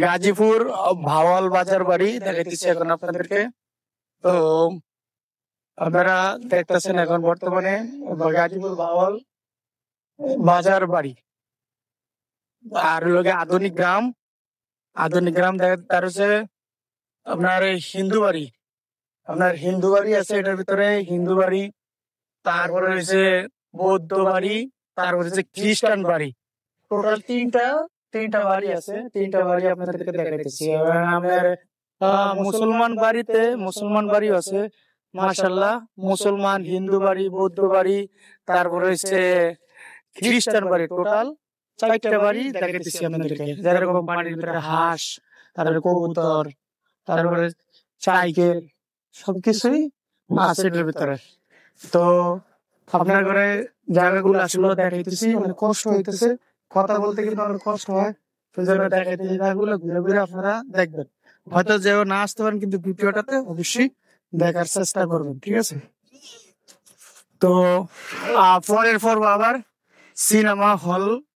গাজীপুর ভাওয়াল বাজার বাড়ি দেখাইতেছি এখন আপনাদেরকে। তো আপনারা দেখতেছেন এখন বর্তমানে গাজীপুর ভাওয়াল বাজার বাড়ি, আর লোকে আধুনিক গ্রাম তার হচ্ছে আপনার হিন্দু বাড়ি, আপনার হিন্দু বাড়ি আছে এটার ভিতরে, হিন্দু বাড়ি, তারপরে হচ্ছে বৌদ্ধ বাড়ি, তারপরে হচ্ছে খ্রিস্টান বাড়ি। টোটাল তিনটা বাড়ি আছে, তিনটা বাড়ি আপনাদেরকে দেখাইতেছি। আপনার মুসলমান বাড়ি আছে, মাশাআল্লাহ। মুসলমান, হিন্দু বাড়ি, বৌদ্ধ বাড়ি, তারপরে হচ্ছে খ্রিস্টান বাড়ি, টোটাল 4টা বাড়ি দেখাইতেছি আপনাদেরকে। যেরকম বাড়ির ভিতরে হাঁস, তারপরে কবুতর, তারপরে সাইকেল, সবকিছুই আছে এটার ভিতরে। তো আপনার ঘরে জায়গাগুলো আসলে দেখাইতেছি, মানে কষ্ট হইতেছে, কথা বলতে কিন্তু অনেক কষ্ট হয়। সেই জন্য দেখাইতেছি, জায়গাগুলো ঘুরে ঘুরে আপনারা দেখবেন। হয়তো যেও না আসতে পারেন, কিন্তু ভিডিওটাতে অবশ্যই দেখার চেষ্টা করবেন, ঠিক আছে? তো পরের পর্ব আবার সিনেমা হল